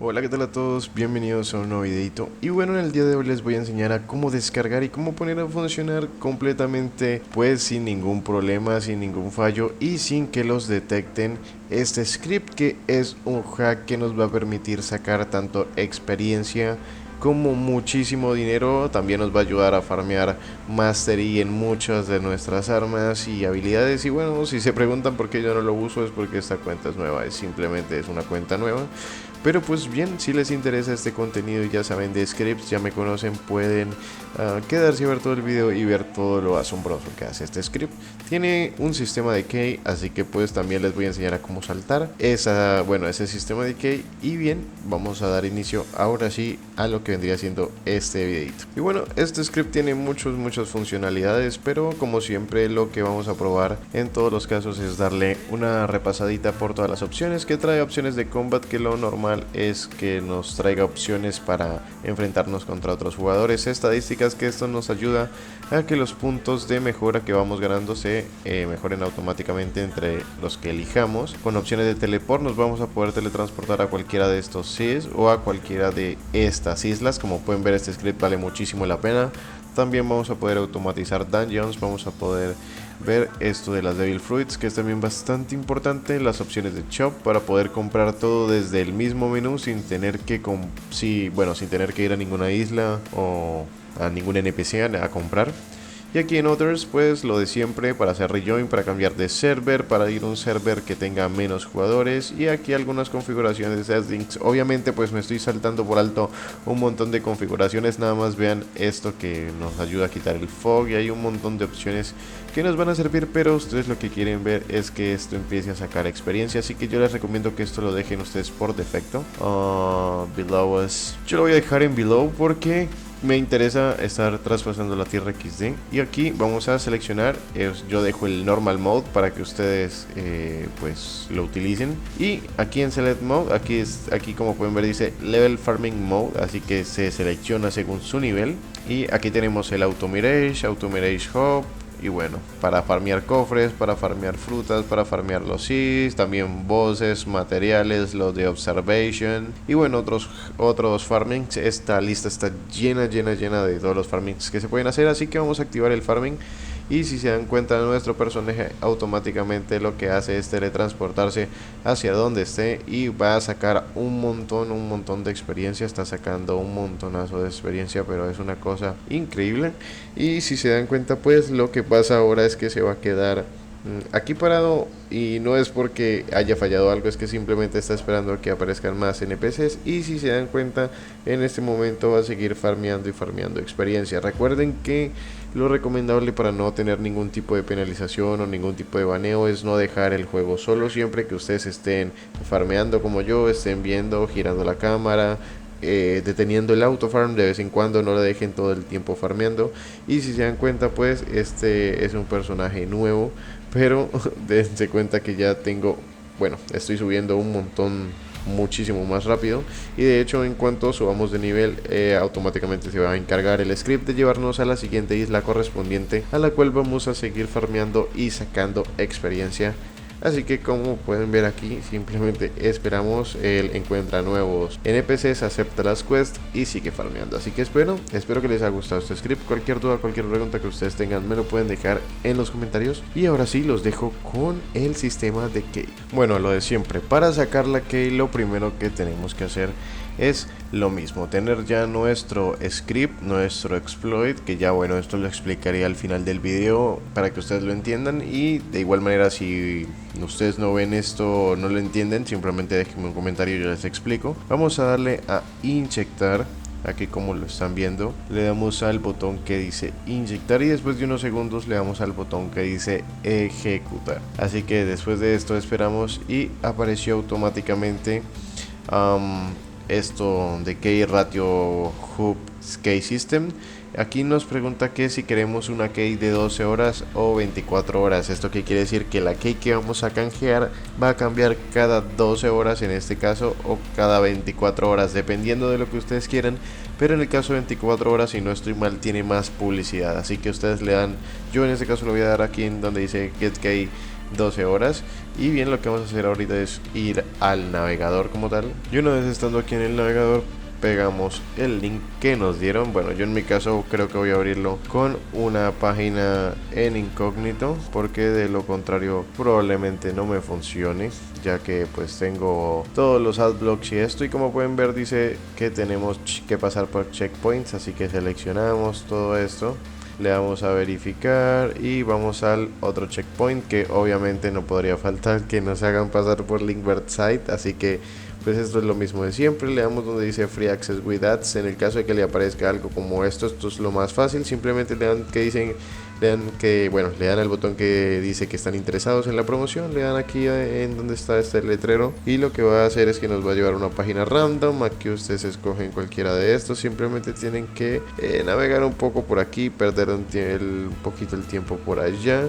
Hola, ¿qué tal a todos? Bienvenidos a un nuevo videito. Y bueno, en el día de hoy les voy a enseñar a cómo descargar y cómo poner a funcionar completamente, pues sin ningún problema, sin ningún fallo y sin que los detecten este script, que es un hack que nos va a permitir sacar tanto experiencia como muchísimo dinero. También nos va a ayudar a farmear mastery en muchas de nuestras armas y habilidades. Y bueno, si se preguntan por qué yo no lo uso, es porque esta cuenta es nueva, simplemente es una cuenta nueva. Pero pues bien, si les interesa este contenido y ya saben de scripts, ya me conocen, pueden quedarse a ver todo el video y ver todo lo asombroso que hace este script. Tiene un sistema de key, así que pues también les voy a enseñar a cómo saltar ese sistema de key. Y bien, vamos a dar inicio ahora sí a lo que vendría siendo este videito. Y bueno, este script tiene muchas funcionalidades, pero como siempre lo que vamos a probar en todos los casos es darle una repasadita por todas las opciones que trae. Opciones de combat, que lo normal es que nos traiga opciones para enfrentarnos contra otros jugadores, estadísticas, que esto nos ayuda a que los puntos de mejora que vamos ganando se mejoren automáticamente entre los que elijamos. Con opciones de teleport nos vamos a poder teletransportar a cualquiera de estos seas o a cualquiera de estas islas. Como pueden ver, este script vale muchísimo la pena. También vamos a poder automatizar dungeons, vamos a poder ver esto de las Devil Fruits, que es también bastante importante. Las opciones de shop para poder comprar todo desde el mismo menú sin tener que sin tener que ir a ninguna isla o a ningún NPC a comprar. Y aquí en Others, pues lo de siempre, para hacer rejoin, para cambiar de server, para ir a un server que tenga menos jugadores. Y aquí algunas configuraciones de settings. Obviamente pues me estoy saltando por alto un montón de configuraciones. Nada más vean esto que nos ayuda a quitar el fog. Y hay un montón de opciones que nos van a servir, pero ustedes lo que quieren ver es que esto empiece a sacar experiencia. Así que yo les recomiendo que esto lo dejen ustedes por defecto. Below us. Yo lo voy a dejar en below porque me interesa estar traspasando la tierra XD. Y aquí vamos a seleccionar, yo dejo el normal mode para que ustedes pues lo utilicen. Y aquí en select mode, aquí como pueden ver dice level farming mode, así que se selecciona según su nivel. Y aquí tenemos el auto mirage hub. Y bueno, para farmear cofres, para farmear frutas, para farmear los seeds, también bosses, materiales, los de observation y bueno, otros farmings. Esta lista está llena de todos los farmings que se pueden hacer, así que vamos a activar el farming. Y si se dan cuenta, nuestro personaje automáticamente lo que hace es teletransportarse hacia donde esté y va a sacar un montón de experiencia. Está sacando un montonazo de experiencia, pero es una cosa increíble. Y si se dan cuenta, pues lo que pasa ahora es que se va a quedar aquí parado, y no es porque haya fallado algo, es que simplemente está esperando a que aparezcan más NPCs. Y si se dan cuenta, en este momento va a seguir farmeando y farmeando experiencia. Recuerden que lo recomendable para no tener ningún tipo de penalización o ningún tipo de baneo es no dejar el juego solo. Siempre que ustedes estén farmeando como yo, estén viendo, girando la cámara, deteniendo el auto farm de vez en cuando, no lo dejen todo el tiempo farmeando. Y si se dan cuenta, pues este es un personaje nuevo, pero dense cuenta que ya estoy subiendo un montón, muchísimo más rápido. Y de hecho, en cuanto subamos de nivel, automáticamente se va a encargar el script de llevarnos a la siguiente isla correspondiente, a la cual vamos a seguir farmeando y sacando experiencia. Así que como pueden ver aquí, simplemente esperamos, él encuentra nuevos NPCs, acepta las quests y sigue farmeando. Así que espero que les haya gustado este script. Cualquier duda, cualquier pregunta que ustedes tengan, me lo pueden dejar en los comentarios. Y ahora sí, los dejo con el sistema de key. Bueno, lo de siempre, para sacar la key lo primero que tenemos que hacer es lo mismo, tener ya nuestro script, nuestro exploit, que ya bueno, esto lo explicaré al final del video para que ustedes lo entiendan. Y de igual manera, si ustedes no ven esto, no lo entienden, simplemente déjenme un comentario y yo les explico. Vamos a darle a inyectar. Aquí como lo están viendo, le damos al botón que dice inyectar y después de unos segundos le damos al botón que dice ejecutar. Así que después de esto esperamos y apareció automáticamente esto de Key Ratio Hub Key System. Aquí nos pregunta que si queremos una key de 12 horas o 24 horas. Esto que quiere decir que la key que vamos a canjear va a cambiar cada 12 horas en este caso, o cada 24 horas, dependiendo de lo que ustedes quieran. Pero en el caso de 24 horas, si no estoy mal, tiene más publicidad. Así que ustedes le dan, yo en este caso lo voy a dar aquí en donde dice Get Key 12 horas. Y bien, lo que vamos a hacer ahorita es ir al navegador como tal. Y una vez estando aquí en el navegador, pegamos el link que nos dieron. Bueno, yo en mi caso creo que voy a abrirlo con una página en incógnito, porque de lo contrario probablemente no me funcione, ya que pues tengo todos los adblocks y esto, y como pueden ver dice que tenemos que pasar por checkpoints, así que seleccionamos todo esto, le damos a verificar y vamos al otro checkpoint, que obviamente no podría faltar que nos hagan pasar por Lingbird Site, así que pues esto es lo mismo de siempre. Le damos donde dice Free Access with Ads. En el caso de que le aparezca algo como esto es lo más fácil, simplemente le dan le dan al botón que dice que están interesados en la promoción, le dan aquí en donde está este letrero, y lo que va a hacer es que nos va a llevar a una página random. Aquí ustedes escogen cualquiera de estos, simplemente tienen que navegar un poco por aquí, perder un poquito el tiempo por allá,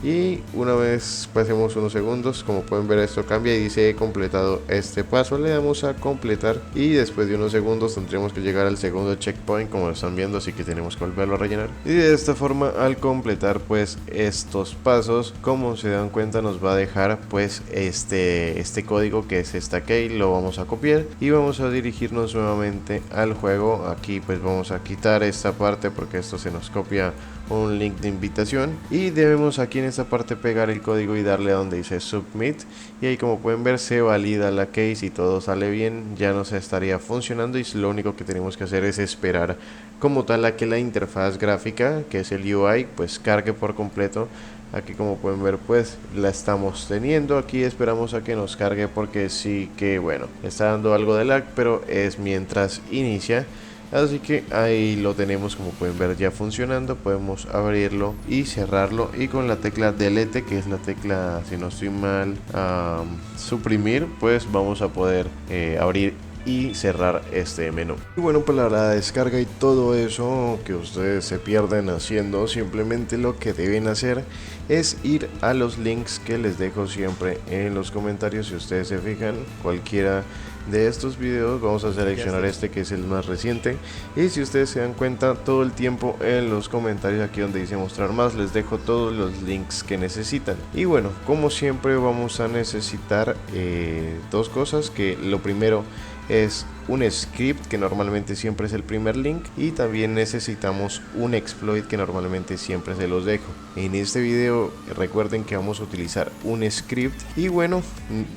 y una vez pasemos unos segundos, como pueden ver, esto cambia y dice he completado este paso. Le damos a completar y después de unos segundos tendremos que llegar al segundo checkpoint, como lo están viendo, así que tenemos que volverlo a rellenar. Y de esta forma, al completar pues estos pasos, como se dan cuenta, nos va a dejar pues este código, que es esta key. Lo vamos a copiar y vamos a dirigirnos nuevamente al juego. Aquí pues vamos a quitar esta parte porque esto se nos copia un link de invitación, y debemos aquí en esta parte pegar el código y darle a donde dice submit, y ahí como pueden ver se valida la case y todo sale bien, ya nos estaría funcionando, y lo único que tenemos que hacer es esperar como tal a que la interfaz gráfica, que es el UI, pues cargue por completo. Aquí como pueden ver pues la estamos teniendo. Aquí esperamos a que nos cargue porque sí que bueno, está dando algo de lag, pero es mientras inicia. Así que ahí lo tenemos, como pueden ver ya funcionando. Podemos abrirlo y cerrarlo, y con la tecla delete, que es la tecla, si no estoy mal, suprimir, pues vamos a poder abrir y cerrar este menú. Y bueno, pues la descarga y todo eso que ustedes se pierden haciendo, simplemente lo que deben hacer es ir a los links que les dejo siempre en los comentarios. Si ustedes se fijan, cualquiera de estos videos, vamos a seleccionar este que es el más reciente, y si ustedes se dan cuenta, todo el tiempo en los comentarios, aquí donde dice mostrar más, les dejo todos los links que necesitan. Y bueno, como siempre vamos a necesitar dos cosas, que lo primero es un script, que normalmente siempre es el primer link, y también necesitamos un exploit, que normalmente siempre se los dejo. En este video recuerden que vamos a utilizar un script, y bueno,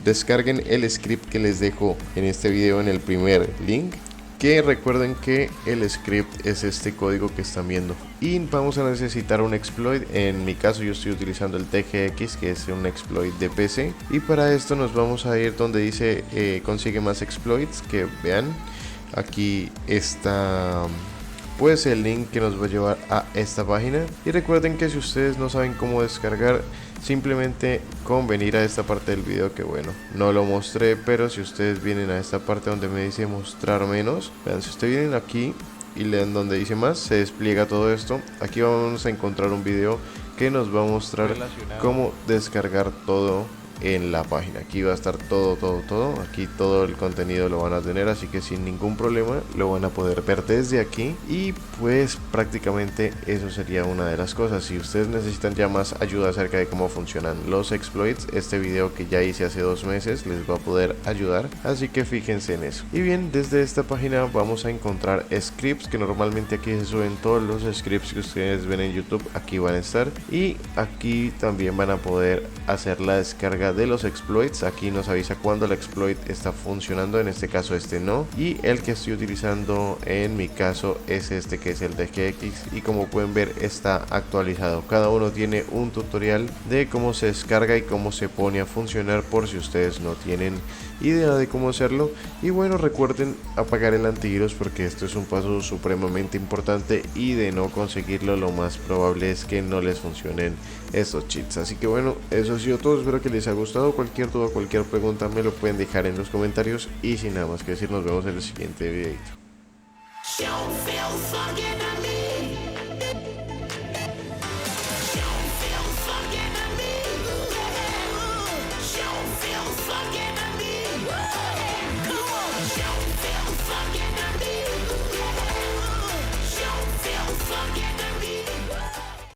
descarguen el script que les dejo en este video en el primer link, que recuerden que el script es este código que están viendo, y vamos a necesitar un exploit. En mi caso yo estoy utilizando el TGX, que es un exploit de PC, y para esto nos vamos a ir donde dice consigue más exploits, que vean aquí está pues el link que nos va a llevar a esta página. Y recuerden que si ustedes no saben cómo descargar, simplemente con venir a esta parte del video, que bueno, no lo mostré, pero si ustedes vienen a esta parte donde me dice mostrar menos, vean, si ustedes vienen aquí y le dan donde dice más, se despliega todo esto. Aquí vamos a encontrar un video que nos va a mostrar cómo descargar todo en la página. Aquí va a estar todo, aquí todo el contenido lo van a tener, así que sin ningún problema lo van a poder ver desde aquí. Y pues prácticamente eso sería una de las cosas. Si ustedes necesitan ya más ayuda acerca de cómo funcionan los exploits, este video que ya hice hace 2 meses les va a poder ayudar, así que fíjense en eso. Y bien, desde esta página vamos a encontrar scripts, que normalmente aquí se suben todos los scripts que ustedes ven en YouTube, aquí van a estar, y aquí también van a poder hacer la descarga de los exploits. Aquí nos avisa cuando el exploit está funcionando, en este caso este no, y el que estoy utilizando en mi caso es este, que es el de GX, y como pueden ver está actualizado. Cada uno tiene un tutorial de cómo se descarga y cómo se pone a funcionar, por si ustedes no tienen idea de cómo hacerlo. Y bueno, recuerden apagar el antivirus, porque esto es un paso supremamente importante, y de no conseguirlo lo más probable es que no les funcionen estos cheats. Así que bueno, eso ha sido todo, espero que les haya gustado. Cualquier duda, cualquier pregunta me lo pueden dejar en los comentarios, y sin nada más que decir, nos vemos en el siguiente videito.